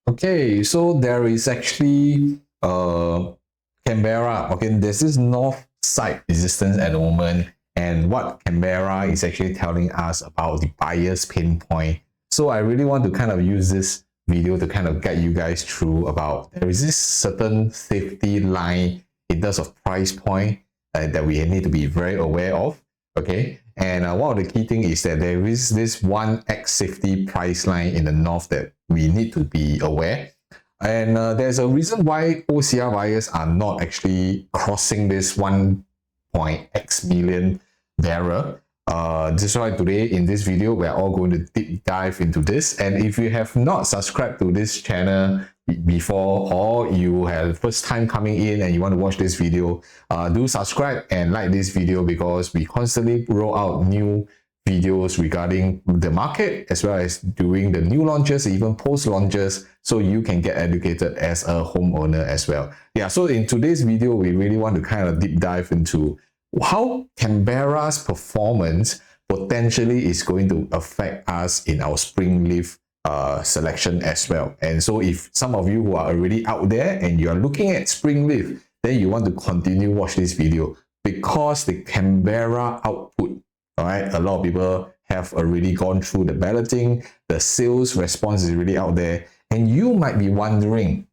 Okay, so there is actually Canberra. Okay, there's this north side resistance at the moment, and what Canberra is actually telling us about the buyer's pain point. So I really want to kind of use this video to kind of guide you guys through about there is this certain safety line in terms of price point that we need to be very aware of. Okay, and one of the key things is that there is this 1x safety price line in the north that we need to be aware. And there's a reason why OCR buyers are not actually crossing this 1.x million barrier. This is why today in this video, we're all going to deep dive into this. And if you have not subscribed to this channel before, or you have first time coming in and you want to watch this video, do subscribe and like this video, because we constantly roll out new videos regarding the market as well as doing the new launches, even post launches, so you can get educated as a homeowner as well. Yeah, so in today's video, we really want to kind of deep dive into how Canberra's performance potentially is going to affect us in our Springleaf selection as well. And so if some of you who are already out there and you are looking at Springleaf, then you want to continue watch this video, because the Canberra output, all right, a lot of people have already gone through the balloting, the sales response is really out there, and you might be wondering,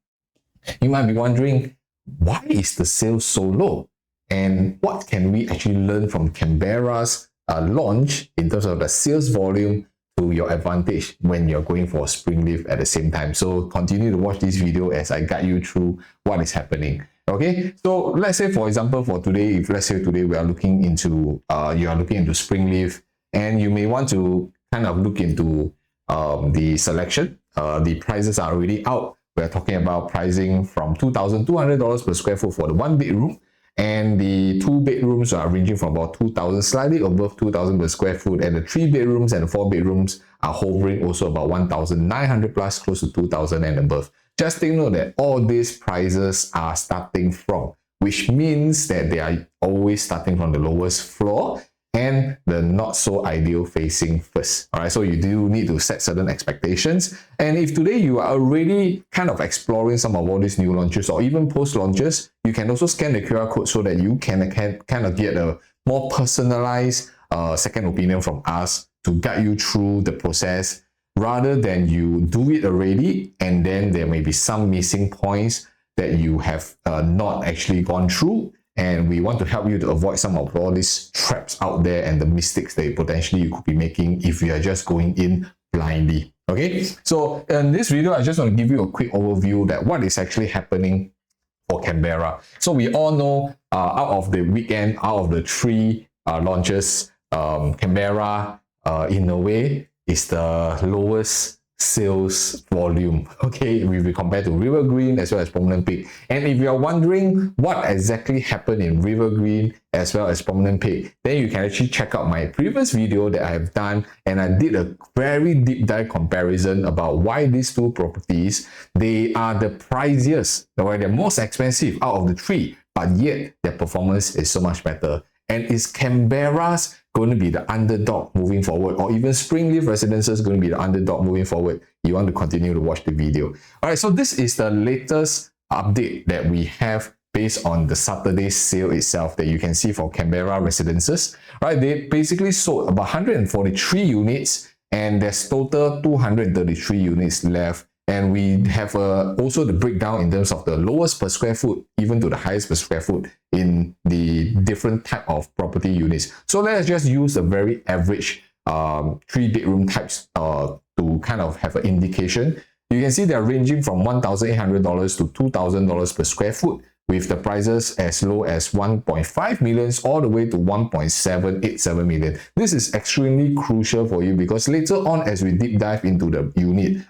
why is the sales so low? And what can we actually learn from Canberra's launch in terms of the sales volume to your advantage when you're going for Springleaf at the same time? So continue to watch this video as I guide you through what is happening. Okay, so let's say, for example, for today, if let's say today we are looking into you are looking into Springleaf, and you may want to kind of look into the selection. The prices are already out. We're talking about pricing from $2,200 per square foot for the 1 bedroom, and the 2 bedrooms are ranging from about 2,000, slightly above 2,000 per square foot, and the 3 bedrooms and the 4 bedrooms are hovering also about 1,900 plus, close to 2,000 and above. Just take note that all these prices are starting from, which means that they are always starting from the lowest floor and the not so ideal facing first. All right, so you do need to set certain expectations. And if today you are already kind of exploring some of all these new launches or even post launches, you can also scan the QR code so that you can kind of get a more personalized second opinion from us to guide you through the process, rather than you do it already and then there may be some missing points that you have not actually gone through. And we want to help you to avoid some of all these traps out there and the mistakes that potentially you could be making if you are just going in blindly. Okay, so in this video, I just want to give you a quick overview that what is actually happening for Canberra. So we all know out of the weekend, out of the 3 launches, Canberra in a way is the lowest sales volume, okay, if we compare to River Green as well as Prominent Peak. And if you are wondering what exactly happened in River Green as well as Prominent Peak, then you can actually check out my previous video that I have done, and I did a very deep dive comparison about why these 2 properties, they are the priciest, they're most expensive out of the 3, but yet their performance is so much better. And is Canberra's going to be the underdog moving forward, or even Springleaf Residences going to be the underdog moving forward? You want to continue to watch the video. All right, so this is the latest update that we have based on the Saturday sale itself that you can see for Canberra Residences. All right, they basically sold about 143 units, and there's total 233 units left. And we have also the breakdown in terms of the lowest per square foot, even to the highest per square foot in the different type of property units. So let's just use the very average 3 bedroom types to kind of have an indication. You can see they're ranging from $1,800 to $2,000 per square foot, with the prices as low as 1.5 million all the way to 1.787 million. This is extremely crucial for you, because later on, as we deep dive into the unit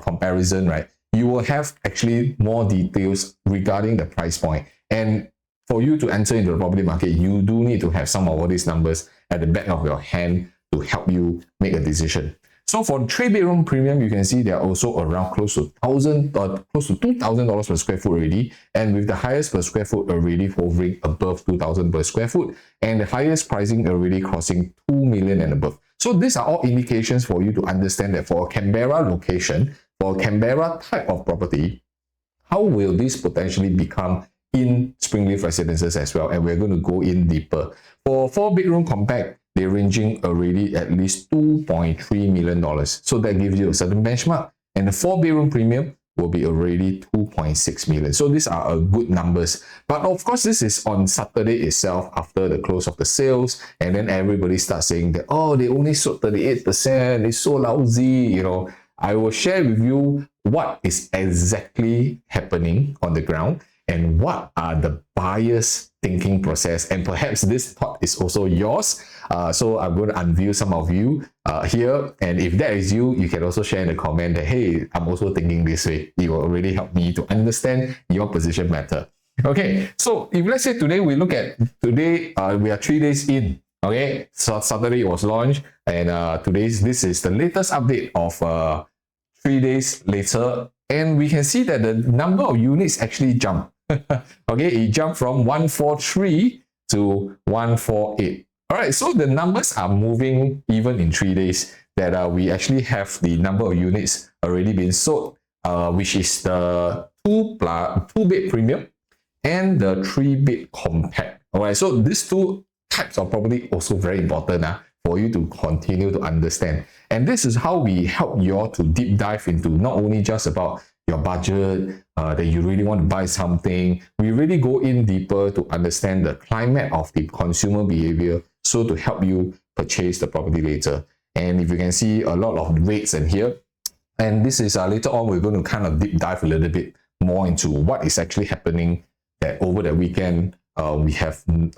comparison, right, you will have actually more details regarding the price point. And for you to enter into the property market, you do need to have some of all these numbers at the back of your hand to help you make a decision. So for 3 bedroom premium, you can see they're also around close to $2,000 per square foot already, and with the highest per square foot already hovering above 2,000 per square foot, and the highest pricing already crossing 2 million and above. So these are all indications for you to understand that for a Canberra location, for Canberra type of property, how will this potentially become in Springleaf Residences as well? And we're going to go in deeper. For 4-bedroom compact, they're ranging already at least $2.3 million. So that gives you a certain benchmark. And the 4-bedroom premium will be already 2.6 million. So these are good numbers. But of course, this is on Saturday itself after the close of the sales. And then everybody starts saying that, oh, they only sold 38%. It's so lousy. You know, I will share with you what is exactly happening on the ground and what are the buyers' thinking process. And perhaps this thought is also yours. So I'm going to unveil some of you here. And if that is you, you can also share in the comment that, hey, I'm also thinking this way. It will really help me to understand your position better. Okay, so if let's say today we look at, today we are 3 days in. Okay, so Saturday it was launched. And this is the latest update of 3 days later. And we can see that the number of units actually jumped. Okay, it jumped from 143 to 148. All right, so the numbers are moving even in 3 days that we actually have the number of units already been sold, which is the 2-bed premium and the 3-bed compact. All right, so these two types of property also very important for you to continue to understand. And this is how we help you all to deep dive into not only just about your budget, that you really want to buy something. We really go in deeper to understand the climate of the consumer behavior, so to help you purchase the property later. And if you can see a lot of rates in here, and this is later on we're going to kind of deep dive a little bit more into what is actually happening. That over the weekend we have an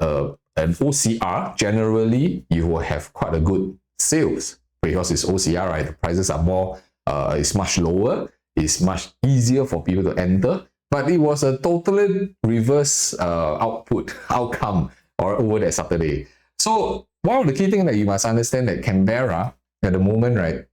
OCR. Generally, you will have quite a good sales because it's OCR, right? The prices are more, it's much lower. It's much easier for people to enter, but it was a totally reverse outcome over that Saturday. So one of the key things that you must understand that Canberra at the moment, right?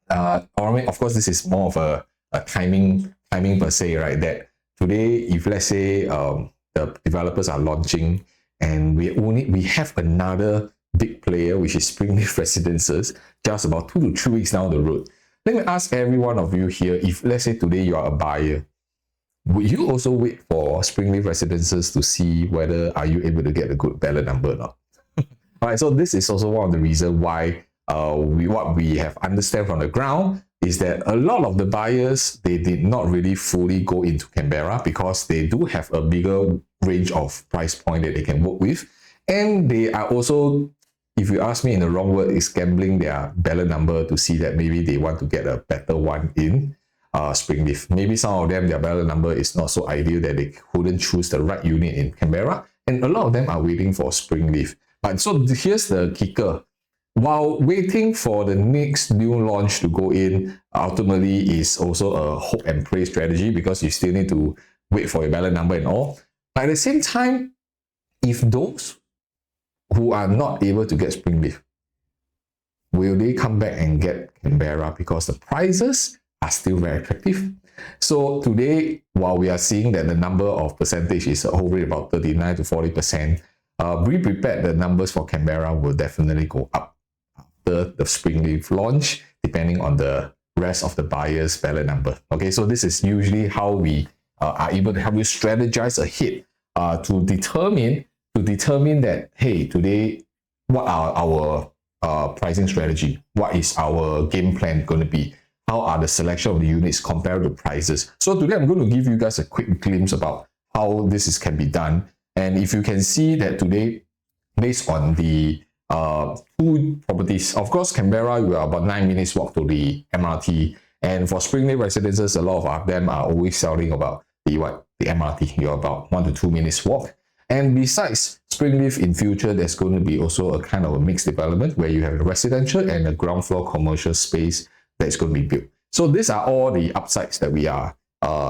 Of course, this is more of a timing per se, right? That today, if let's say the developers are launching and we have another big player, which is Springleaf Residences, just about 2 to 3 weeks down the road. Let me ask every one of you here, if let's say today you are a buyer, would you also wait for Springleaf Residences to see whether are you able to get a good ballot number or not? All right, so this is also one of the reasons why what we have understand from the ground is that a lot of the buyers, they did not really fully go into Canberra because they do have a bigger range of price point that they can work with. And they are also, if you ask me in the wrong word, is gambling their ballot number to see that maybe they want to get a better one in Springleaf. Maybe some of them, their ballot number is not so ideal that they couldn't choose the right unit in Canberra. And a lot of them are waiting for Springleaf. But so here's the kicker. While waiting for the next new launch to go in, ultimately is also a hope and pray strategy because you still need to wait for your ballot number and all. But at the same time, if those who are not able to get Springleaf, will they come back and get Canberra because the prices are still very attractive? So today, while we are seeing that the number of percentage is hovering about 39 to 40%, be prepared the numbers for Canberra will definitely go up after the Springleaf launch, depending on the rest of the buyer's ballot number. Okay, so this is usually how we are able to help you strategize ahead to determine that, hey, today, what are our pricing strategy? What is our game plan going to be? How are the selection of the units compared to prices? So today I'm going to give you guys a quick glimpse about how this can be done. And if you can see that today, based on the two properties, of course, Canberra, we are about 9 minutes walk to the MRT. And for Springleaf Residences, a lot of them are always selling about the MRT. You're about 1 to 2 minutes walk. And besides Springleaf, in future, there's going to be also a kind of a mixed development where you have a residential and a ground floor commercial space that's going to be built. So these are all the upsides that we are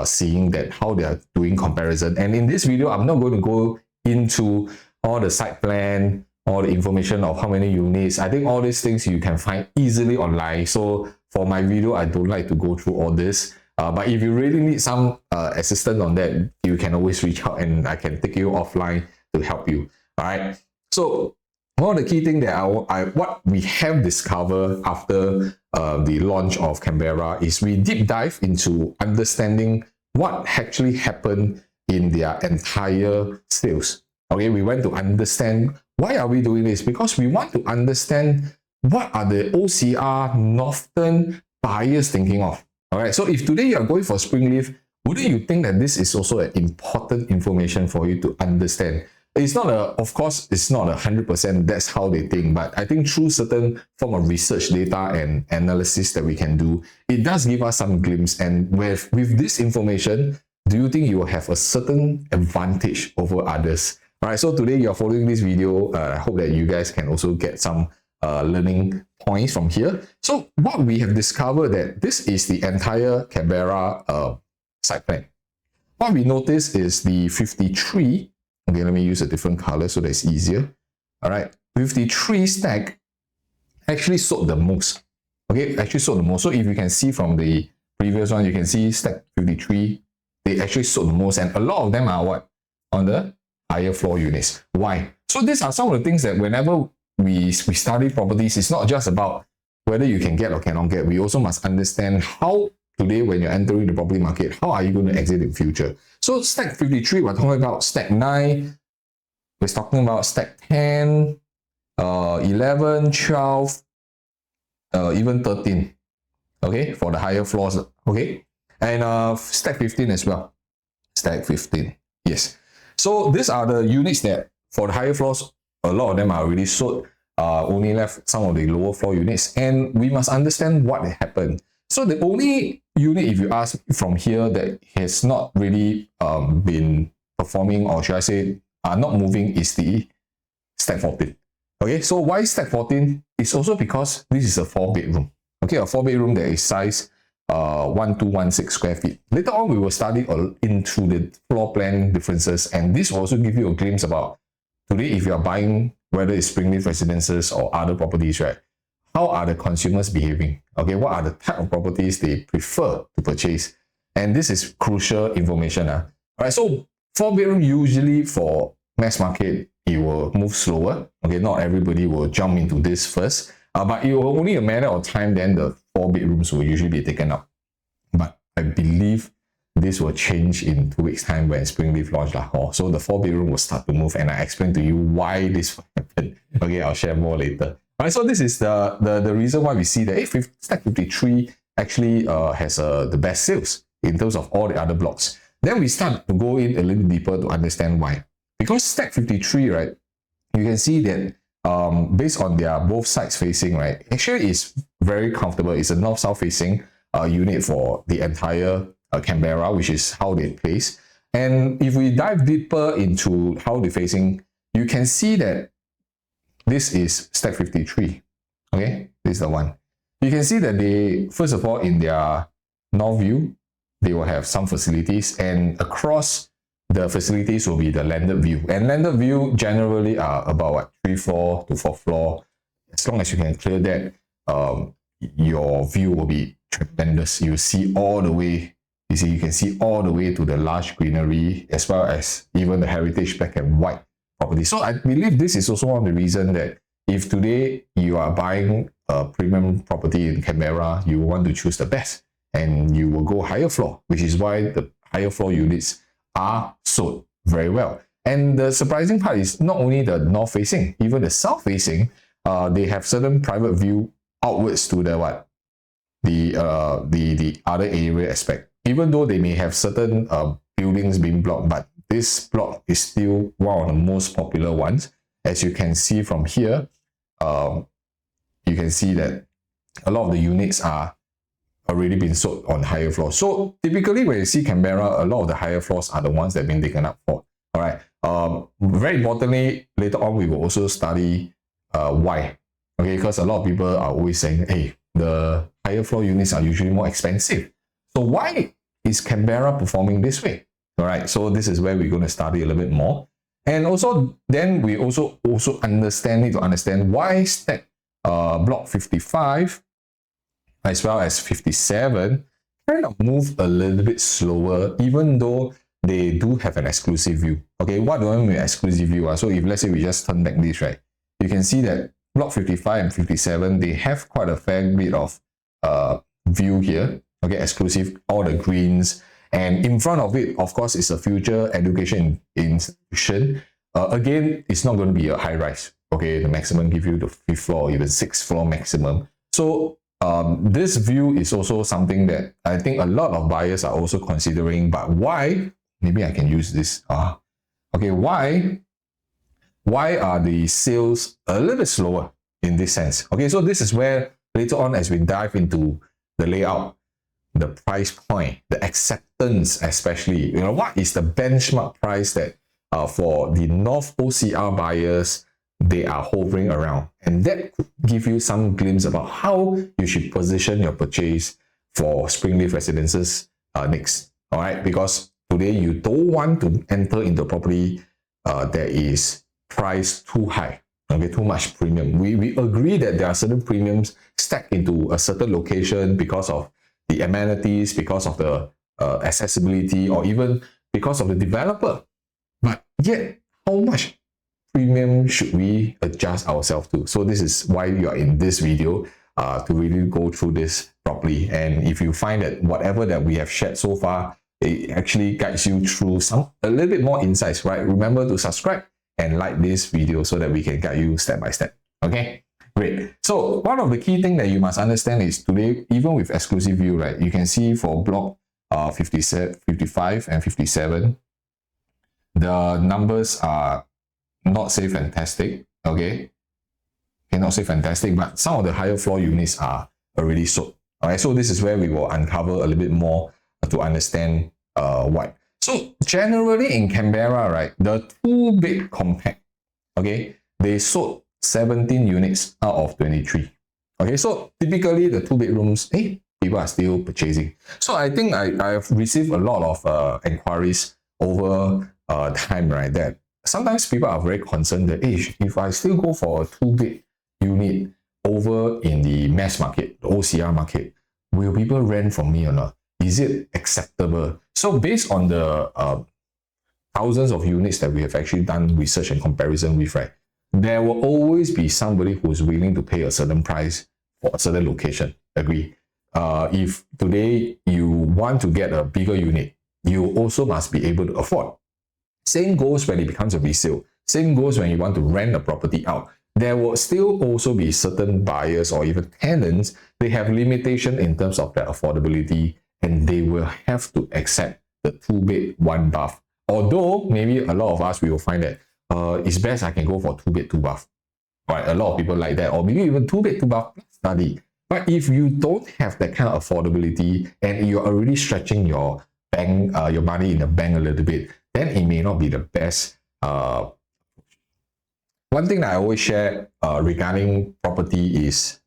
seeing, that how they are doing comparison. And in this video, I'm not going to go into all the site plan, all the information of how many units. I think all these things you can find easily online. So for my video, I don't like to go through all this. But if you really need some assistance on that, you can always reach out and I can take you offline to help you. All right. So one of the key things that what we have discovered after the launch of Canberra is we deep dive into understanding what actually happened in their entire sales. Okay, we went to understand why are we doing this, because we want to understand what are the OCR northern buyers thinking of. All right, so if today you are going for Springleaf, wouldn't you think that this is also an important information for you to understand? It's not of course, it's not 100% that's how they think, but I think through certain form of research data and analysis that we can do, it does give us some glimpse. And with this information, do you think you will have a certain advantage over others? All right, so today you're following this video. I hope that you guys can also get some learning points from here. So what we have discovered that this is the entire Canberra site plan. What we notice is the 53. Okay, let me use a different color so that it's easier. All right, 53 stack actually sold the most. Okay, actually sold the most. So if you can see from the previous one, you can see stack 53, they actually sold the most, and a lot of them are what? On the higher floor units. Why? So these are some of the things that whenever we study properties, it's not just about whether you can get or cannot get. We also must understand how today, when you're entering the property market, how are you going to exit in future? So stack 53, we're talking about stack 9, we're talking about stack 10, 11, 12, even 13, okay, for the higher floors, okay? And stack 15 as well, stack 15, yes. So these are the units that, for the higher floors, a lot of them are already sold, only left some of the lower floor units, and we must understand what happened. So the only unit, if you ask from here, that has not really been performing, or should I say, not moving, is the stack 14. Okay, so why stack 14? It's also because this is a 4-bedroom. Okay, a 4-bedroom that is size 1216 square feet. Later on, we will study into the floor plan differences, and this will also give you a glimpse about today, if you are buying, whether it's Springleaf Residences or other properties, right? How are the consumers behaving? Okay, what are the type of properties they prefer to purchase? And this is crucial information. All right, so 4-bedroom usually for mass market, it will move slower. Okay, not everybody will jump into this first, but it will only a matter of time, then the 4-bedrooms will usually be taken up. But I believe this will change in 2 weeks' time when Springleaf launch. So the 4-bedroom will start to move, and I explain to you why this will happen. Okay, I'll share more later. All right, so this is the reason why we see that stack 53 actually has the best sales in terms of all the other blocks. Then we start to go in a little deeper to understand why. Because stack 53, right, you can see that based on their both sides facing, right, actually is very comfortable. It's a north-south facing unit for the entire Canberra, which is how they place. And if we dive deeper into how they're facing, you can see that this is stack 53. Okay, this is the one. You can see that they, first of all, in their north view, they will have some facilities, and across the facilities will be the landed view. And landed view generally are about what, 3 floor to 4th floor. As long as you can clear that, your view will be tremendous. You see all the way. You see, you can see all the way to the large greenery, as well as even the heritage black and white property. So I believe this is also one of the reasons that if today you are buying a premium property in Canberra, you want to choose the best, and you will go higher floor, which is why the higher floor units are sold very well. And the surprising part is not only the north facing, even the south facing, they have certain private view outwards to the what, the other area aspect. Even though they may have certain buildings being blocked, but this block is still one of the most popular ones. As you can see from here, you can see that a lot of the units are already been sold on higher floors. So typically when you see Canberra, a lot of the higher floors are the ones that have been taken up for. All right. Very importantly, later on we will also study why. Okay, because a lot of people are always saying, hey, the higher floor units are usually more expensive. So why is Canberra performing this way? All right, so this is where we're going to study a little bit more. And also, then we also need to understand why stack block 55 as well as 57 kind of move a little bit slower, even though they do have an exclusive view. Okay, what do I mean by exclusive view? So if let's say we just turn back this, right, you can see that block 55 and 57, they have quite a fair bit of view here. Okay, exclusive, all the greens. And in front of it, of course, is a future education institution. Again, it's not going to be a high rise. Okay, the maximum give you the 5th floor or even 6th floor maximum. So this view is also something that I think a lot of buyers are also considering. But why? Maybe I can use this. Okay, why are the sales a little bit slower in this sense? Okay, so this is where later on, as we dive into the layout, the price point, the acceptance, especially, what is the benchmark price that for the North OCR buyers, they are hovering around. And that could give you some glimpse about how you should position your purchase for Springleaf Residences next. All right, because today you don't want to enter into a property that is priced too high. Okay, too much premium. We agree that there are certain premiums stacked into a certain location because of the amenities, because of the accessibility, or even because of the developer. But yet, how much premium should we adjust ourselves to? So this is why you are in this video, to really go through this properly. And if you find that whatever that we have shared so far, it actually guides you through a little bit more insights, right? Remember to subscribe and like this video so that we can guide you step by step. Okay, great. So one of the key things that you must understand is today, even with exclusive view, right, you can see for block 55 and 57, the numbers are not say fantastic. Okay, not say fantastic, but some of the higher floor units are already sold. All right, so this is where we will uncover a little bit more to understand why. So generally in Canberra, right, the 2-bed compact, okay, they sold 17 units out of 23. Okay, so typically the 2 bedrooms, people are still purchasing. So I think I've received a lot of inquiries over time, right, that sometimes people are very concerned that, if I still go for a 2-bed unit over in the mass market, the OCR market, will people rent from me or not? Is it acceptable? So based on the thousands of units that we have actually done research and comparison with, right, there will always be somebody who's willing to pay a certain price for a certain location. Agree? If today you want to get a bigger unit, you also must be able to afford. Same goes when it becomes a resale. Same goes when you want to rent a property out. There will still also be certain buyers or even tenants, they have limitation in terms of their affordability, and they will have to accept the 2-bed, 1-bath. Although maybe a lot of us, we will find that it's best I can go for 2-bed, 2-bath. Right? A lot of people like that, or maybe even 2-bed, 2-bath study. But if you don't have that kind of affordability and you're already stretching your bank, your money in the bank a little bit, then it may not be the best. One thing that I always share regarding property is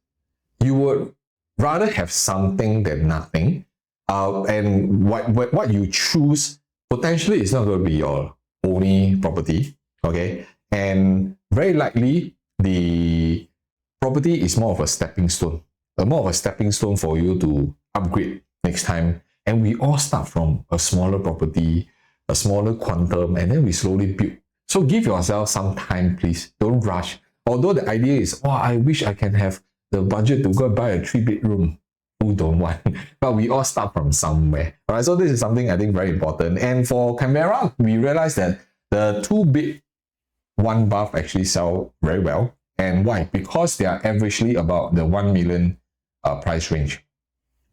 you would rather have something than nothing. And what you choose potentially is not going to be your only property. Okay, and very likely the property is more of a stepping stone, more of a stepping stone for you to upgrade next time. And we all start from a smaller property, a smaller quantum, and then we slowly build. So give yourself some time, please. Don't rush. Although the idea is, I wish I can have the budget to go and buy a 3-bedroom. Who don't want? But we all start from somewhere. All right, so this is something I think very important. And for Canberra, we realized that the 2-bed, 1-bath actually sell very well. And why? Because they are averagely about the 1 million price range.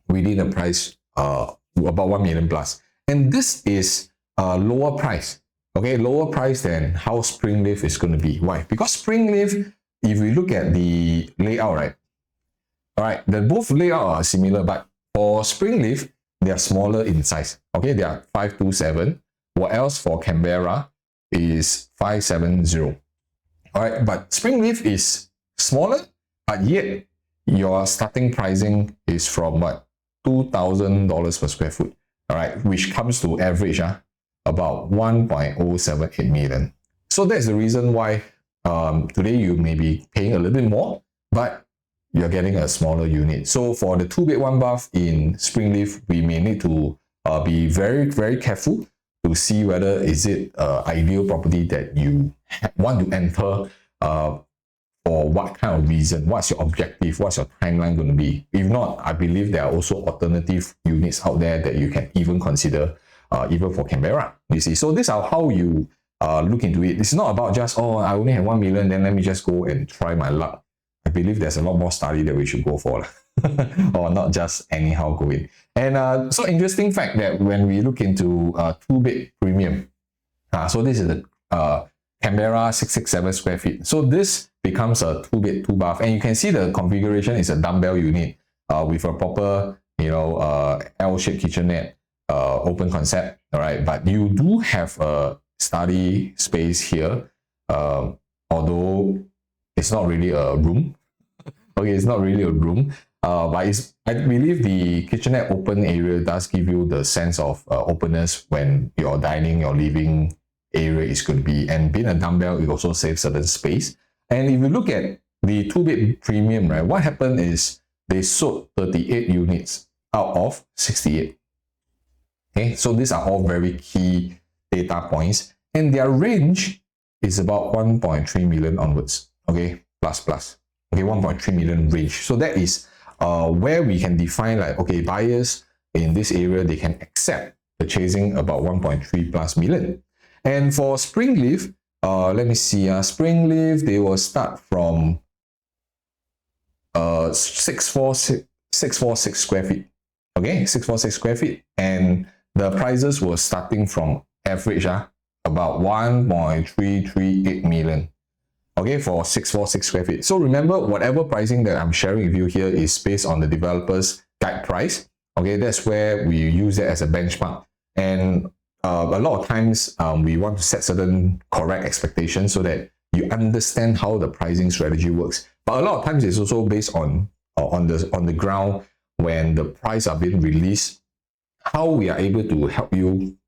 Within the price about 1 million plus. And this is a lower price. Okay, lower price than how Springleaf is going to be. Why? Because Springleaf, if we look at the layout, right? All right, the both layout are similar, but for Springleaf, they are smaller in size. Okay, they are 527. What else for Canberra is 570. All right, but Springleaf is smaller, but yet your starting pricing is from what? $2,000 per square foot. All right, which comes to average about 1.078 million. So that's the reason why today you may be paying a little bit more, but you're getting a smaller unit. So for the 2-bed, 1-bath in Springleaf, we may need to be very, very careful to see whether is it ideal property that you want to enter for what kind of reason? What's your objective? What's your timeline going to be? If not, I believe there are also alternative units out there that you can even consider, even for Canberra. You see, so these are how you look into it. It's not about just, oh, I only have 1 million, then let me just go and try my luck. I believe there's a lot more study that we should go for, or not just anyhow go in. And so interesting fact that when we look into 2-bed premium, so this is the Canberra 667 square feet. So this becomes a 2-bed, 2-bath, and you can see the configuration is a dumbbell unit with a proper, L-shaped kitchenette, open concept. All right, but you do have a study space here, although it's not really a room. Okay, it's not really a room, but I believe the kitchenette open area does give you the sense of openness when your dining, your living area is going to be, and being a dumbbell, it also saves certain space. And if you look at the 2-bed premium, right, what happened is they sold 38 units out of 68. Okay, so these are all very key data points, and their range is about 1.3 million onwards. Okay, plus. Okay, 1.3 million range. So that is where we can define like, okay, buyers in this area, they can accept purchasing about 1.3 plus million. And for Springleaf, let me see, Springleaf, they will start from 646 square feet. Okay, 646 square feet. And the prices were starting from average about 1.338 million. Okay, for 646 square feet. So remember, whatever pricing that I'm sharing with you here is based on the developer's guide price. Okay, that's where we use it as a benchmark. And a lot of times we want to set certain correct expectations so that you understand how the pricing strategy works. But a lot of times it's also based on the ground when the price are being released, how we are able to help you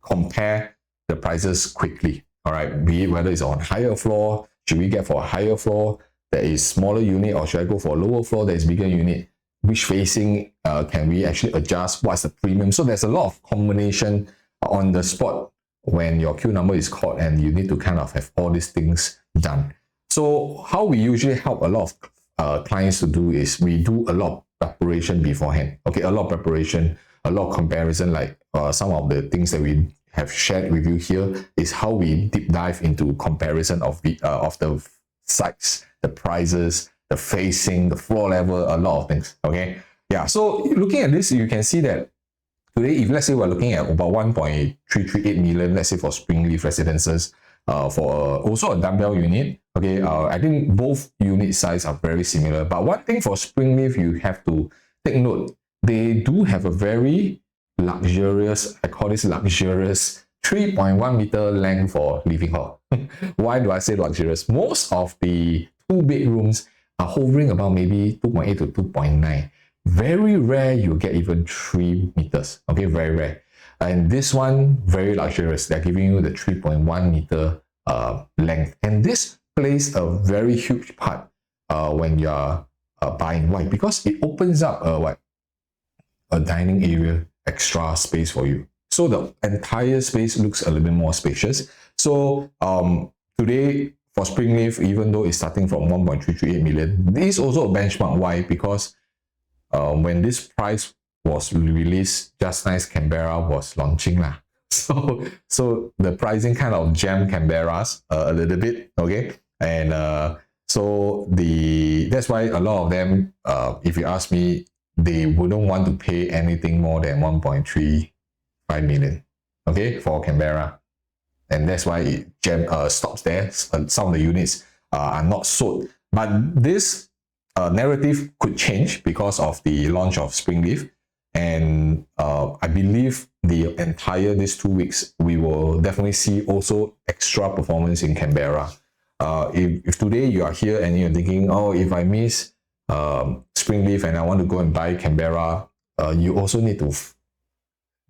compare the prices quickly. All right, be it whether it's on higher floor, should we get for a higher floor that is smaller unit, or should I go for a lower floor that is bigger unit? Which facing can we actually adjust? What's the premium? So there's a lot of combination on the spot when your queue number is called, and you need to kind of have all these things done. So how we usually help a lot of clients to do is we do a lot of preparation beforehand. Okay, a lot of preparation, a lot of comparison, like some of the things that we have shared with you here is how we deep dive into comparison of the sites, the prices, the facing, the floor level, a lot of things. Okay, yeah. So looking at this, you can see that today, if let's say we're looking at about 1.338 million, let's say for Springleaf Residences, for also a dumbbell unit. Okay, I think both unit size are very similar. But one thing for Springleaf, you have to take note, they do have a very luxurious, I call this luxurious, 3.1 meter length for living hall. Why do I say luxurious? Most of the 2-bedrooms are hovering about maybe 2.8 to 2.9. Very rare you get even 3 meters. Okay, very rare. And this one, very luxurious. They're giving you the 3.1 meter length. And this plays a very huge part when you're buying. Why? Because it opens up a dining area, extra space for you. So the entire space looks a little bit more spacious. So today for Springleaf, even though it's starting from 1.338 million, this is also a benchmark. Why? Because when this price was released, just nice Canberra was launching lah. So the pricing kind of jammed Canberra's a little bit, okay? And so that's why a lot of them, if you ask me, they wouldn't want to pay anything more than 1.35 million, okay, for Canberra. And that's why it stops there. Some of the units are not sold. But this narrative could change because of the launch of Springleaf. And I believe these 2 weeks, we will definitely see also extra performance in Canberra. If today you are here and you're thinking, oh, if I miss Springleaf and I want to go and buy Canberra, you also need to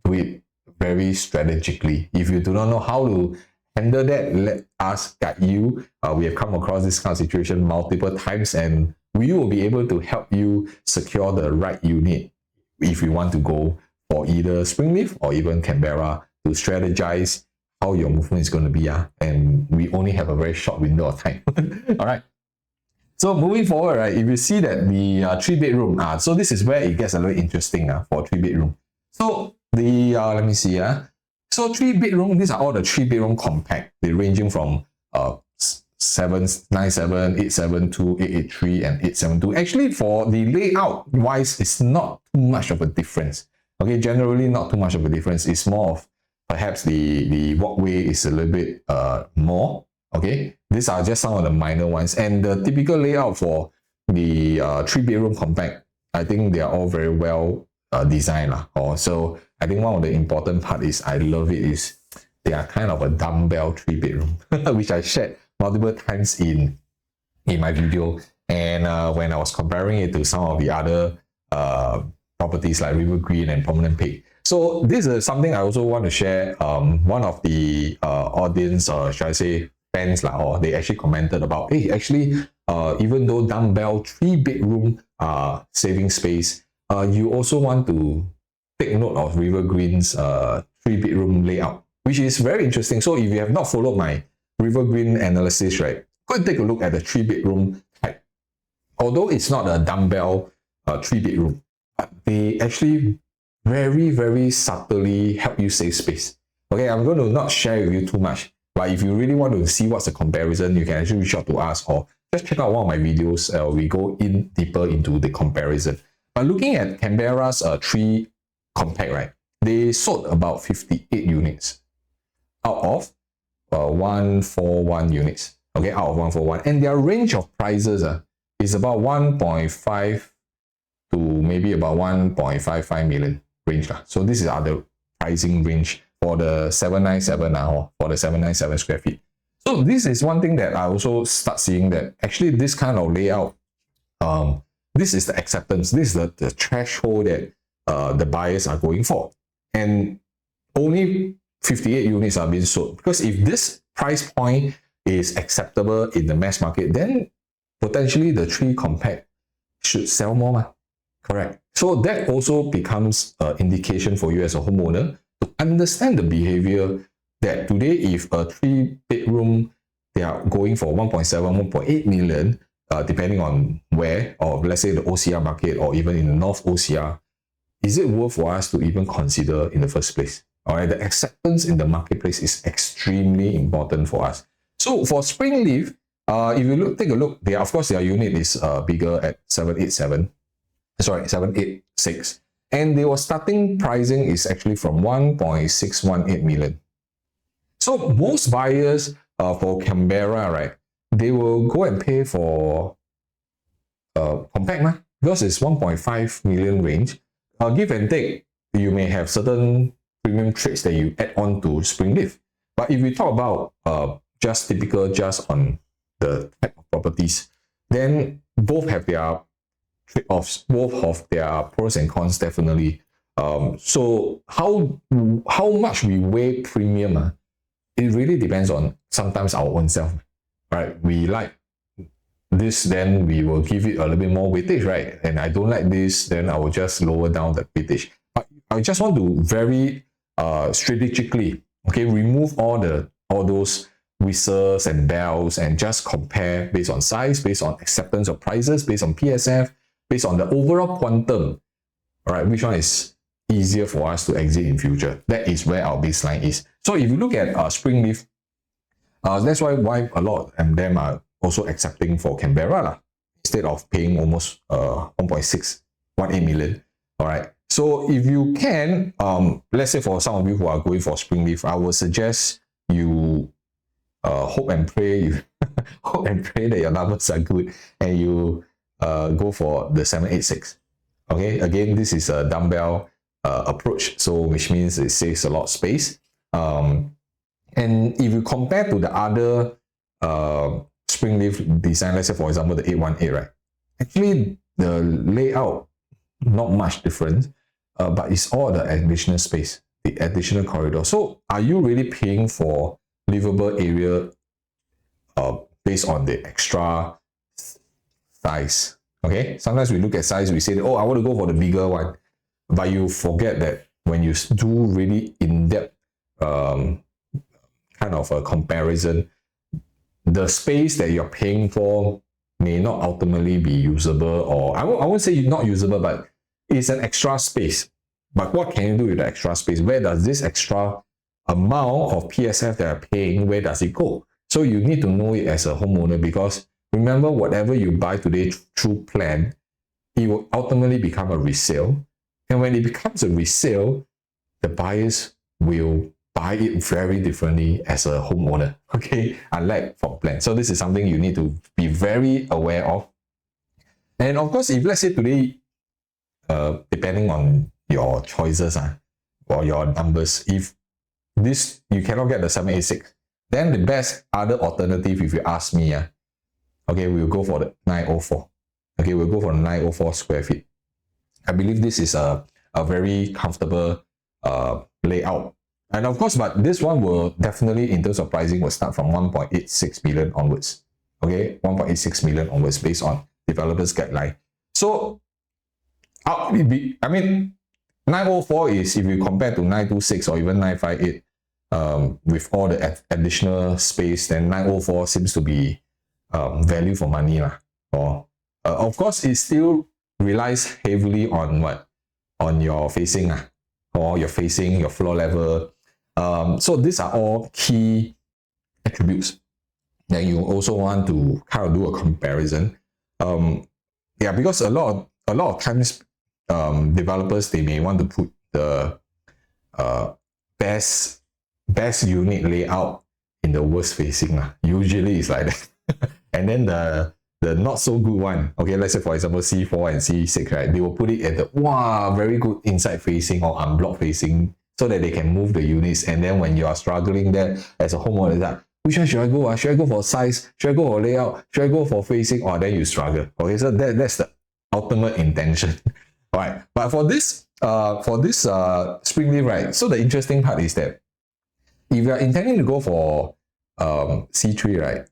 do it very strategically. If you do not know how to handle that, let us guide you. We have come across this kind of situation multiple times, and we will be able to help you secure the right unit if you want to go for either Springleaf or even Canberra, to strategize how your movement is going to be. And we only have a very short window of time. All right. So moving forward, right, if you see that the 3-bedroom, so this is where it gets a little interesting for 3-bedroom. So the, let me see, so 3-bedroom, these are all the 3-bedroom compact. They're ranging from 797, 872, 883, and 872. Actually, for the layout wise, it's not too much of a difference. Okay, generally not too much of a difference. It's more of perhaps the walkway is a little bit more. Okay, these are just some of the minor ones, and the typical layout for the 3-bedroom compact, I think they are all very well designed. So I think one of the important part is I love it is they are kind of a dumbbell 3-bedroom, which I shared multiple times in my video. And when I was comparing it to some of the other properties like River Green and Prominent Peak. So this is something I also want to share. One of the audience, or should I say, fans, or they actually commented about, hey, actually, even though dumbbell 3-bedroom saving space, you also want to take note of River Green's 3-bedroom layout, which is very interesting. So if you have not followed my River Green analysis, right, go and take a look at the 3-bedroom type. Although it's not a dumbbell 3-bedroom, but they actually very, very subtly help you save space. Okay, I'm going to not share with you too much, but if you really want to see what's a comparison, you can actually reach out to us or just check out one of my videos. We go in deeper into the comparison. But looking at Canberra's 3 compact, right, they sold about 58 units out of 141 units. Okay, out of 141, and their range of prices is about 1.5 to maybe about 1.55 million range. So this is other pricing range for the 797 now, for the 797 square feet. So this is one thing that I also start seeing, that actually this kind of layout, this is the acceptance, this is the threshold that the buyers are going for. And only 58 units are being sold, because if this price point is acceptable in the mass market, then potentially the 3 compact should sell more. Correct. So that also becomes an indication for you as a homeowner to understand the behavior that today, if a 3-bedroom, they are going for 1.7, 1.8 million, depending on where, or let's say the OCR market, or even in the North OCR, is it worth for us to even consider in the first place? All right, the acceptance in the marketplace is extremely important for us. So for Springleaf, if you take a look, of course their unit is bigger at 786, and their starting pricing is actually from 1.618 million. So most buyers for Canberra, right, they will go and pay for compact, because it's 1.5 million range. Give and take, you may have certain premium traits that you add on to Springleaf. But if we talk about just typical, just on the type of properties, then both have their trade-offs, both of their pros and cons, definitely. So how much we weigh premium, it really depends on sometimes our own self, right? We like this, then we will give it a little bit more weightage, right? And I don't like this, then I will just lower down the weightage. But I just want to very strategically, okay, remove all those whistles and bells and just compare based on size, based on acceptance of prices, based on PSF, based on the overall quantum. All right, which one is easier for us to exit in future? That is where our baseline is. So if you look at Springleaf, that's why a lot of them are also accepting for Canberra instead of paying almost 1.618 million. All right. So if you can, let's say for some of you who are going for Springleaf, I would suggest you hope and pray that your numbers are good and you go for the 786. Okay, again, this is a dumbbell approach, so which means it saves a lot of space. And if you compare to the other Springleaf design, let's say for example the 818, right? Actually, the layout not much different, but it's all the additional space, the additional corridor. So, are you really paying for livable area based on the extra size? Okay, sometimes we look at size, we say, oh, I want to go for the bigger one, but you forget that when you do really in-depth kind of a comparison, the space that you're paying for may not ultimately be usable, or I won't say not usable, but it's an extra space. But what can you do with the extra space? Where does this extra amount of PSF that are paying, where does it go? So you need to know it as a homeowner, because remember, whatever you buy today through plan, it will ultimately become a resale. And when it becomes a resale, the buyers will buy it very differently as a homeowner, okay, unlike for plan. So this is something you need to be very aware of. And of course, if let's say today, depending on your choices or your numbers, if this you cannot get the 786, then the best other alternative, if you ask me, okay, we'll go for the 904. Okay, we'll go for 904 square feet. I believe this is a very comfortable layout. And of course, but this one will definitely, in terms of pricing, will start from 1.86 million onwards. Okay, 1.86 million onwards based on developers guideline. So, I mean, 904 is, if you compare to 926 or even 958, with all the additional space, then 904 seems to be value for money. Of course, it still relies heavily on what? On your facing, or your facing, your floor level. So these are all key attributes that you also want to kind of do a comparison. Yeah, because a lot of times, developers, they may want to put the best unit layout in the worst facing. Usually it's like that. And then the not so good one, okay, let's say for example C4 and C6, right, they will put it at the very good inside facing or unblocked facing, so that they can move the units. And then when you are struggling there as a homeowner, like, which one should I go? Should I go for size? Should I go for layout? Should I go for facing? Or then you struggle. Okay, so that's the ultimate intention. All right, but for this Springleaf, right, so the interesting part is that if you are intending to go for C3, right,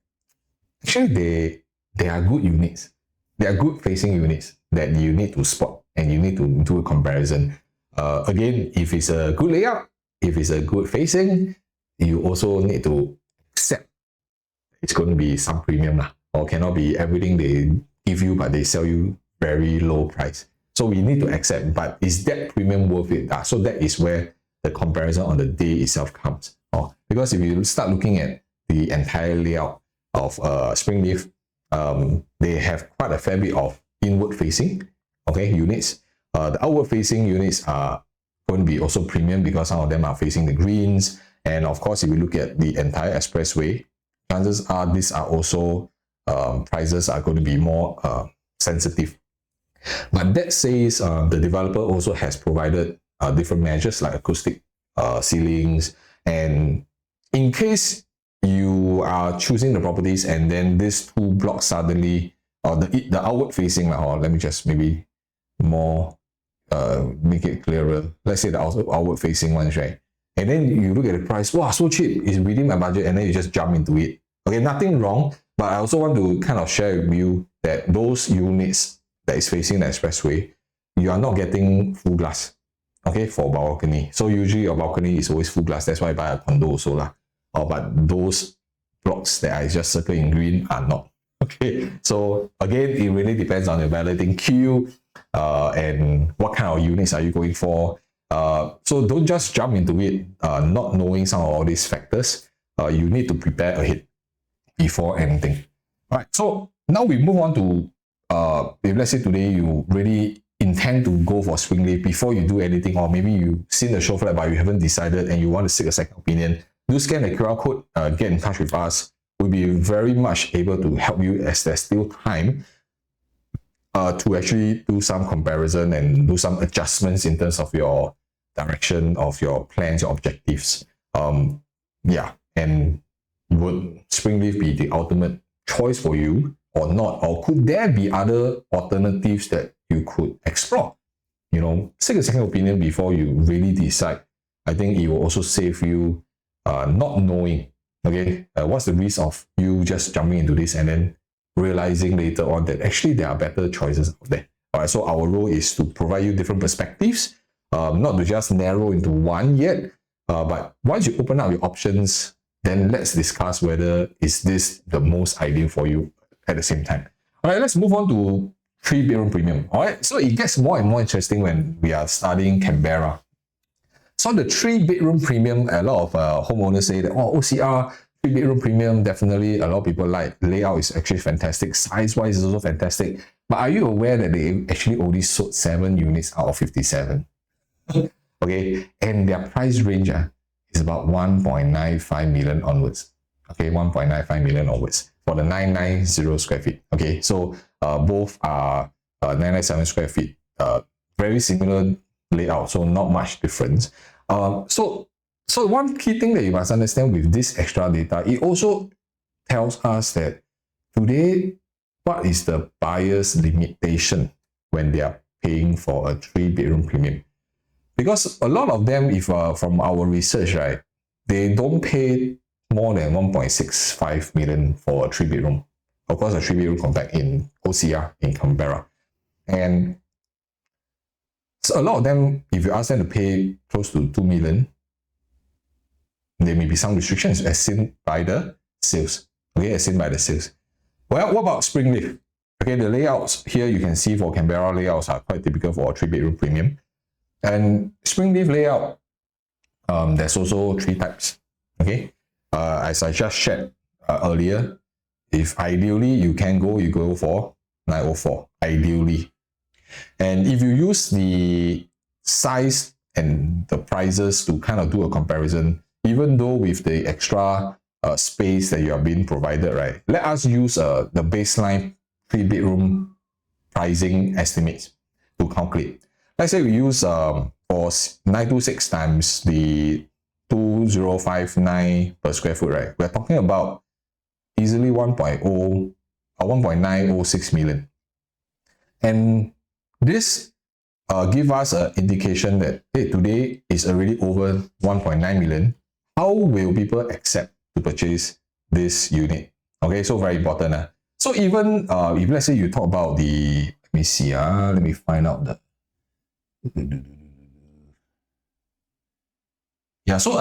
actually they are good units. They are good facing units that you need to spot and you need to do a comparison. Again, if it's a good layout, if it's a good facing, you also need to accept it's going to be some premium, or cannot be everything they give you, but they sell you very low price. So we need to accept, but is that premium worth it? So that is where the comparison on the day itself comes. Because if you start looking at the entire layout of Springleaf, they have quite a fair bit of inward facing, okay, units. The outward facing units are going to be also premium because some of them are facing the greens. And of course, if you look at the entire expressway, chances are these are also prices are going to be more sensitive. But that says the developer also has provided different measures like acoustic ceilings. And in case you are choosing the properties and then these two blocks suddenly, or the outward facing, or let me just maybe more make it clearer. Let's say the outward facing ones, right? And then you look at the price, wow, so cheap, it's within my budget, and then you just jump into it. Okay, nothing wrong, but I also want to kind of share with you that those units that is facing the expressway, you are not getting full glass, okay, for balcony. So usually your balcony is always full glass. That's why I buy a condo also. But those blocks that I just circle in green are not. Okay, so again, it really depends on your balloting queue and what kind of units are you going for. So don't just jump into it not knowing some of all these factors. You need to prepare ahead before anything. All right, so now we move on to if let's say today you really intend to go for Springleaf before you do anything, or maybe you've seen the show flat but you haven't decided and you want to seek a second opinion, do scan the QR code, get in touch with us. We'll be very much able to help you as there's still time to actually do some comparison and do some adjustments in terms of your direction of your plans, your objectives. Yeah, and would Springleaf be the ultimate choice for you or not? Or could there be other alternatives that you could explore? You know, seek a second opinion before you really decide. I think it will also save you not knowing, okay, what's the risk of you just jumping into this and then realizing later on that actually there are better choices out there. All right, so our role is to provide you different perspectives, not to just narrow into one yet, but once you open up your options, then let's discuss whether is this the most ideal for you at the same time. All right, let's move on to 3-bedroom premium. All right, so it gets more and more interesting when we are studying Canberra. So the 3-bedroom premium, a lot of homeowners say that, oh, OCR, 3-bedroom premium, definitely a lot of people like. Layout is actually fantastic. Size-wise is also fantastic. But are you aware that they actually only sold 7 units out of 57? Okay, and their price range is about 1.95 million onwards. Okay, 1.95 million onwards for the 990 square feet. Okay, so both are 997 square feet. Very similar layout, so not much difference. So one key thing that you must understand with this extra data, it also tells us that today, what is the buyer's limitation when they are paying for a 3-bedroom premium? Because a lot of them, if from our research, right, they don't pay more than 1.65 million for a 3-bedroom. Of course, a 3-bedroom compact in OCR in Canberra. And so a lot of them, if you ask them to pay close to 2 million, there may be some restrictions as seen by the sales. Okay, as seen by the sales. Well, what about Springleaf? Okay, the layouts here you can see for Canberra layouts are quite typical for a 3-bedroom premium. And Springleaf layout, there's also 3 types. Okay, as I just shared earlier, if ideally you go for 904, ideally. And if you use the size and the prices to kind of do a comparison, even though with the extra space that you are being provided, right? Let us use the baseline 3-bedroom pricing estimates to calculate. Let's say we use for 926 times the 2059 per square foot, right? We're talking about easily 1.906 million. And this give us an indication that, hey, today is already over 1.9 million. How will people accept to purchase this unit? Okay, so very important. So even if let's say you talk about the, let me see, let me find out the, yeah, so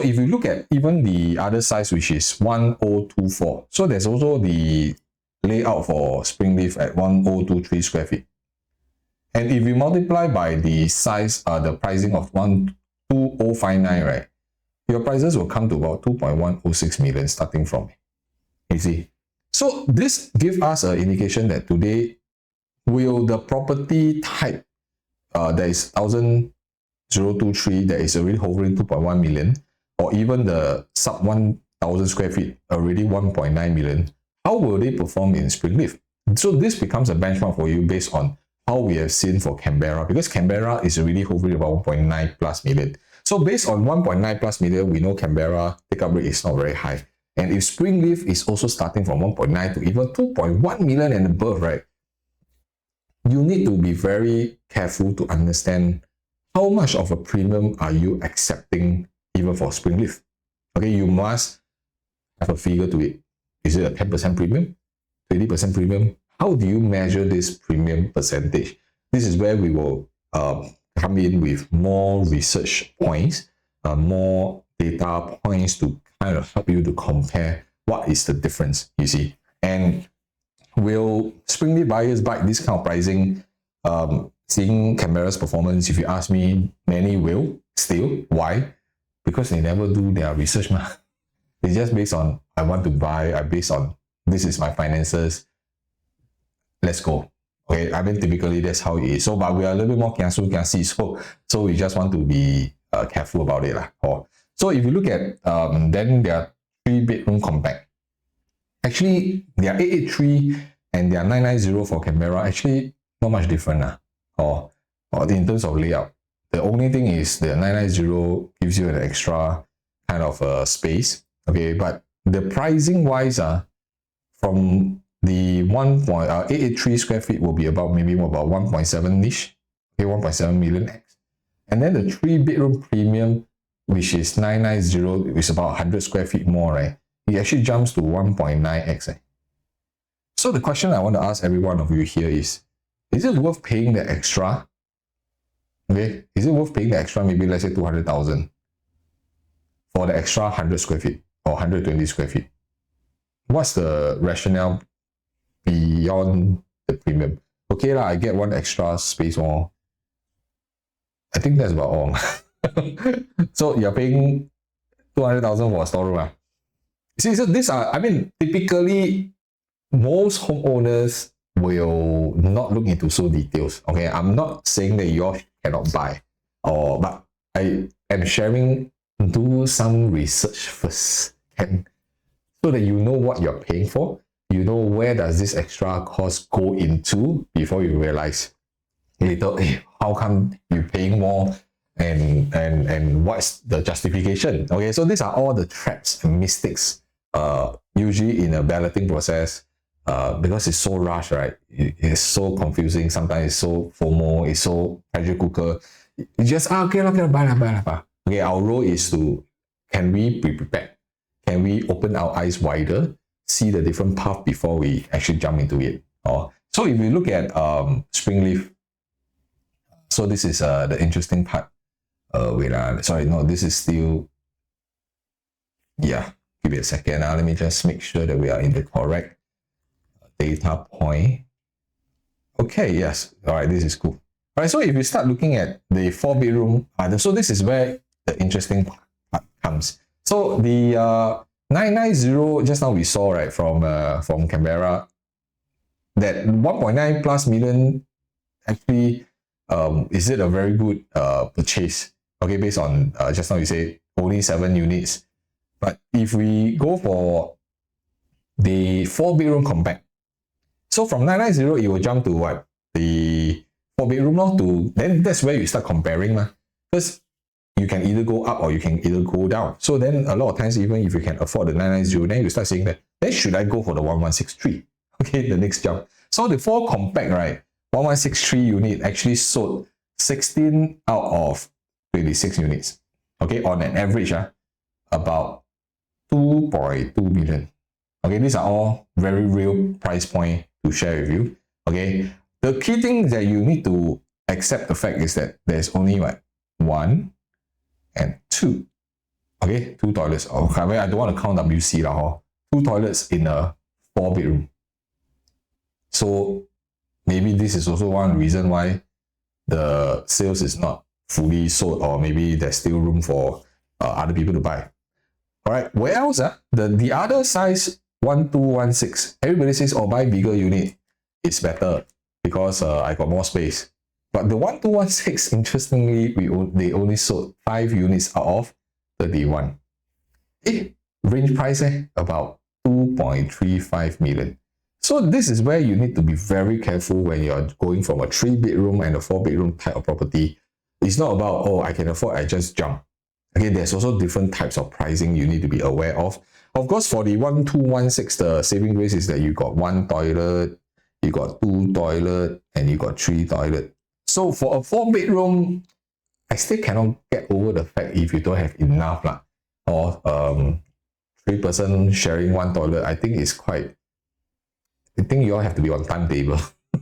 if you look at even the other size, which is 1024, so there's also the layout for Springleaf at 1023 square feet. And if you multiply by the size, the pricing of 12059, right, your prices will come to about 2.106 million starting from. You see, so this gives us an indication that today, will the property type that is 1023 that is already hovering 2.1 million, or even the sub 1000 square feet already 1.9 million, how will they perform in Springleaf? So this becomes a benchmark for you based on how we have seen for Canberra, because Canberra is already hovering about 1.9 plus million. So based on 1.9 plus million, we know Canberra take-up rate is not very high. And if Springleaf is also starting from 1.9 to even 2.1 million and above, right, you need to be very careful to understand how much of a premium are you accepting even for Springleaf. Okay, you must have a figure to it. Is it a 10% premium? 20% premium? How do you measure this premium percentage? This is where we will come in with more research points, more data points to kind of help you to compare what is the difference, you see. And will Springleaf buyers buy this kind of pricing? Seeing Canberra's performance, if you ask me, many will still. Why? Because they never do their research. It's just based on, I want to buy, I based on, this is my finances, let's go. Okay, I mean, typically that's how it is. So, but we are a little bit more kiasi, so we just want to be careful about it. So if you look at, then there are 3-bedroom compact. Actually, they are 883 and they are 990 for Canberra. Actually, not much different. Or in terms of layout. The only thing is the 990 gives you an extra kind of space. Okay, but the pricing wise, from the 883 square feet will be about maybe about 1.7-ish. Okay, 1.7 million X. And then the 3-bedroom premium, which is 990, is about 100 square feet more, right? It actually jumps to 1.9x. So the question I want to ask every one of you here is it worth paying the extra? Okay, is it worth paying the extra, maybe let's say 200,000 for the extra 100 square feet or 120 square feet? What's the rationale beyond the premium. Okay lah, I get one extra space more. I think that's about all. So you're paying 200,000 for a storeroom. See, so these are, I mean, typically most homeowners will not look into so details. Okay, I'm not saying that you all cannot buy, but I am sharing, do some research first, so that you know what you're paying for. You know where does this extra cost go into before you realize later, hey, how come you paying more, and what's the justification? Okay, so these are all the traps and mistakes usually in a balloting process, because it's so rushed, right? It's so confusing. Sometimes it's so FOMO, it's so pressure cooker. You just, okay, buy. Okay, our role is to, can we be prepared? Can we open our eyes wider, see the different path before we actually jump into it? So if we look at Springleaf, so this is the interesting part. Sorry, no, this is still, yeah, give me a second. Let me just make sure that we are in the correct data point. Okay, yes, all right, this is cool. All right, so if you start looking at the 4-bedroom, so this is where the interesting part comes. So the 990, just now we saw, right, from Canberra, that 1.9 plus million, actually, is it a very good purchase? Okay, based on just now you say only 7 units. But if we go for the 4-bedroom compact, so from 990, it will jump to what? The 4-bedroom, to, then that's where you start comparing. Because you can either go up or you can either go down. So then a lot of times, even if you can afford the 990, then you start saying that, then should I go for the 1163? Okay, the next jump. So the 4 compact, right, 1163 unit actually sold 16 out of 26 units. Okay, on an average, about 2.2 million. Okay, these are all very real price point to share with you. Okay, the key thing that you need to accept the fact is that there's only what, 1 and 2. Okay, 2 toilets. Okay, I don't want to count WC lah. 2 toilets in a 4-bedroom. So maybe this is also one reason why the sales is not fully sold, or maybe there's still room for other people to buy. All right, where else? The other size, 1216. Everybody says, oh, buy bigger unit is better because I got more space. But the 1216, interestingly, they only sold 5 units out of 31. Range price about 2.35 million. So this is where you need to be very careful when you're going from a 3-bedroom and a 4-bedroom type of property. It's not about, oh, I can afford, I just jump. Okay, there's also different types of pricing you need to be aware of. Of course, for the 1216, the saving grace is that you got 1 toilet, you got 2 toilet, and you got 3 toilet. So for a 4-bedroom, I still cannot get over the fact if you don't have enough, or 3-person sharing 1 toilet. I think it's quite, I think you all have to be on timetable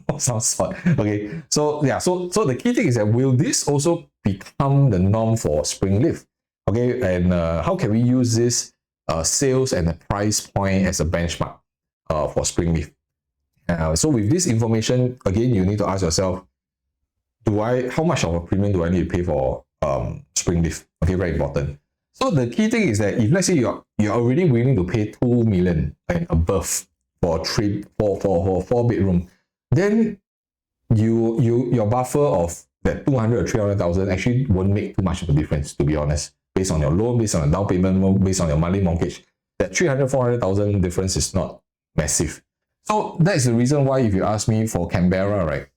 of some sort. Okay, so yeah, so the key thing is that, will this also become the norm for Springleaf? Okay, and how can we use this sales and the price point as a benchmark for Springleaf? So with this information, again, you need to ask yourself, how much of a premium do I need to pay for Springleaf? Okay, very important. So the key thing is that if, let's say, you're already willing to pay 2 million and above for 4-bedroom, then your buffer of that 200 or 300,000 actually won't make too much of a difference, to be honest. Based on your loan, based on the down payment, based on your monthly mortgage, that 300, 400,000 difference is not massive. So that's the reason why, if you ask me, for Canberra, right,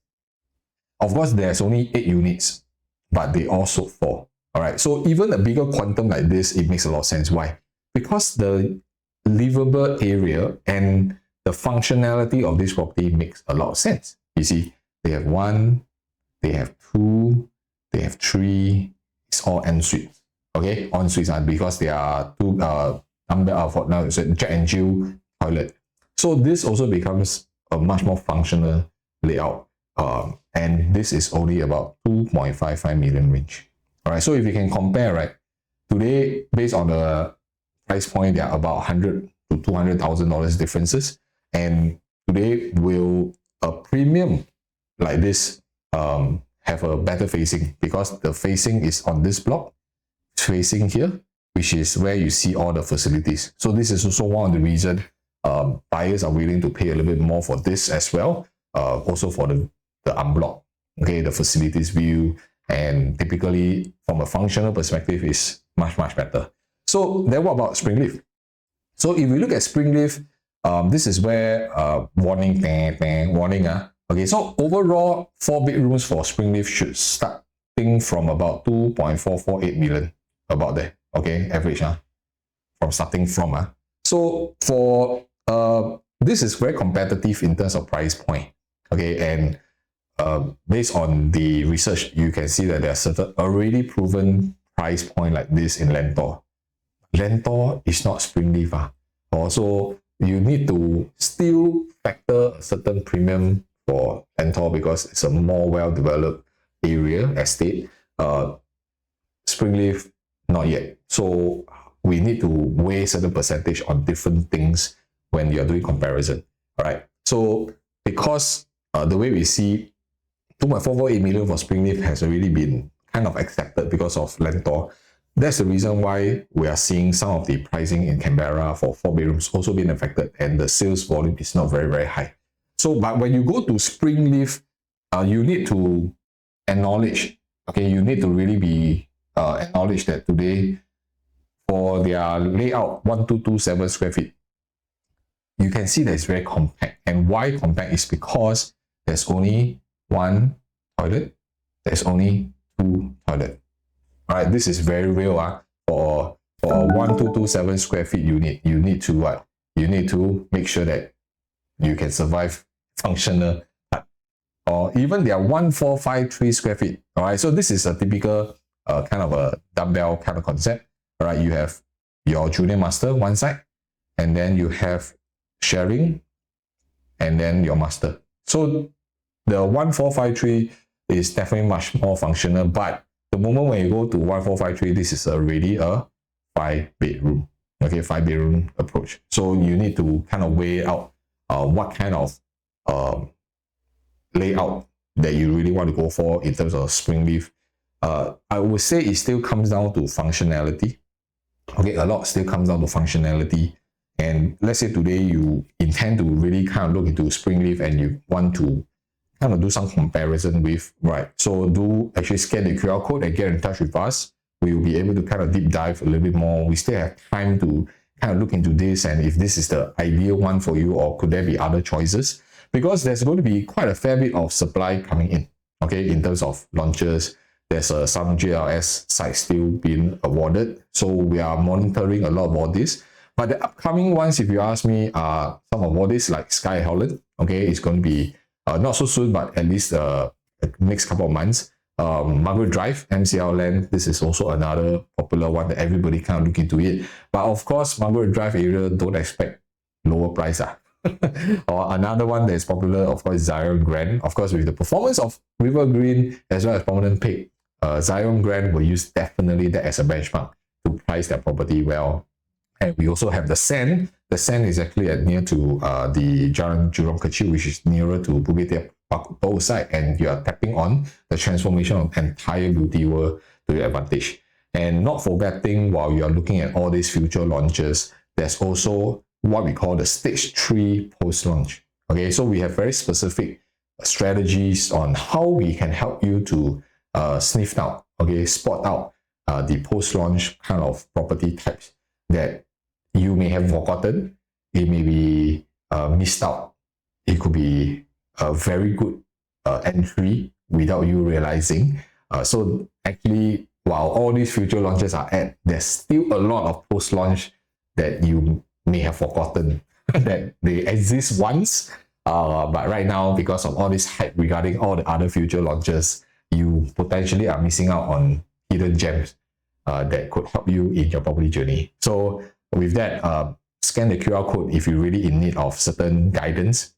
of course, there's only 8 units, but they all sold 4. All right, so even a bigger quantum like this, it makes a lot of sense. Why? Because the livable area and the functionality of this property makes a lot of sense. You see, they have 1, they have 2, they have 3. It's all en-suite. Okay, en-suites are because they are 2 for now it's a Jack and Jill toilet. So this also becomes a much more functional layout. And this is only about 2.55 million range. All right, so if you can compare, right, today, based on the price point, there are about $100,000 to $200,000 differences. And today, will a premium like this have a better facing? Because the facing is on this block, facing here, which is where you see all the facilities. So this is also one of the reasons buyers are willing to pay a little bit more for this as well. Also for the unblock, okay, the facilities view, and typically from a functional perspective is much better. So then what about Springleaf? So if we look at Springleaf, this is where warning. Okay, so overall 4 bedrooms for Springleaf should starting from about 2.448 million, about there. Okay, average from starting from So for this is very competitive in terms of price point. Okay, and based on the research, you can see that there are certain already proven price point like this in Lentor. Lentor is not Springleaf. Also, you need to still factor a certain premium for Lentor because it's a more well-developed area, estate. Springleaf, not yet. So we need to weigh certain percentage on different things when you're doing comparison. All right. So because the way we see 2.448 million for Springleaf has already been kind of accepted because of Lentor. That's the reason why we are seeing some of the pricing in Canberra for 4 bedrooms also being affected, and the sales volume is not very high. So, but when you go to Springleaf, you need to acknowledge, okay, you need to really be acknowledge that today for their layout 1227 square feet, you can see that it's very compact. And why compact is because there's only 1 toilet, there's only 2 toilets. All right, this is very real. For a 1227 square feet unit, you need to what? You need to make sure that you can survive functional. Or even their 1453 square feet. All right, so this is a typical kind of a dumbbell kind of concept. All right, you have your junior master one side, and then you have sharing, and then your master. So the 1453 is definitely much more functional, but the moment when you go to 1453, this is already a 5 bedroom. Okay, 5 bedroom approach. So you need to kind of weigh out what kind of layout that you really want to go for in terms of Springleaf. I would say it still comes down to functionality. Okay, a lot still comes down to functionality. And let's say today you intend to really kind of look into Springleaf and you want to kind of do some comparison with, right? So do actually scan the QR code and get in touch with us. We will be able to kind of deep dive a little bit more. We still have time to kind of look into this and if this is the ideal one for you, or could there be other choices? Because there's going to be quite a fair bit of supply coming in, okay, in terms of launches. There's some JLS sites still being awarded. So we are monitoring a lot of all this. But the upcoming ones, if you ask me, are some of all this like Sky Holland. Okay, it's going to be not so soon, but at least next couple of months. Margaret Drive, MCL Land, this is also another popular one that everybody kind of look into it. But of course, Margaret Drive area, don't expect lower price. Or another one that is popular, of course, Zion Grand. Of course, with the performance of River Green as well as Prominent Peak, Zion Grand will use definitely that as a benchmark to price their property well. And we also have the Sand. The Sand is actually near to the Jalan Jurong Kecil, which is nearer to Bukit Batok side, and you are tapping on the transformation of entire beauty world to your advantage. And not forgetting, while you are looking at all these future launches, there's also what we call the stage 3 post-launch. Okay, so we have very specific strategies on how we can help you to sniff out, okay, spot out the post-launch kind of property types that you may have forgotten. It may be missed out. It could be a very good entry without you realizing. So actually, while all these future launches are at, there's still a lot of post-launch that you may have forgotten that they exist once. But right now, because of all this hype regarding all the other future launches, you potentially are missing out on hidden gems that could help you in your property journey. So with that, scan the QR code if you're really in need of certain guidance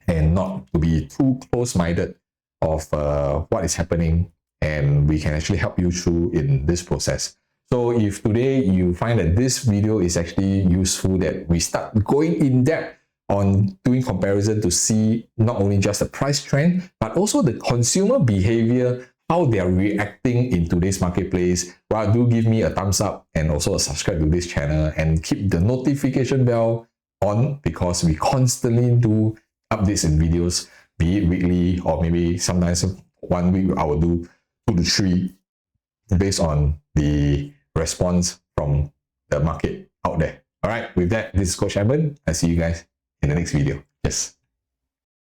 and not to be too close-minded of what is happening, and we can actually help you through in this process. So if today you find that this video is actually useful, that we start going in depth on doing comparison to see not only just the price trend, but also the consumer behavior, how they are reacting in today's marketplace, well, do give me a thumbs up and also subscribe to this channel and keep the notification bell on, because we constantly do updates and videos, be it weekly or maybe sometimes 1 week I will do 2 to 3 based on the response from the market out there. All right, with that, this is Coach Edmund. I'll see you guys in the next video. Yes.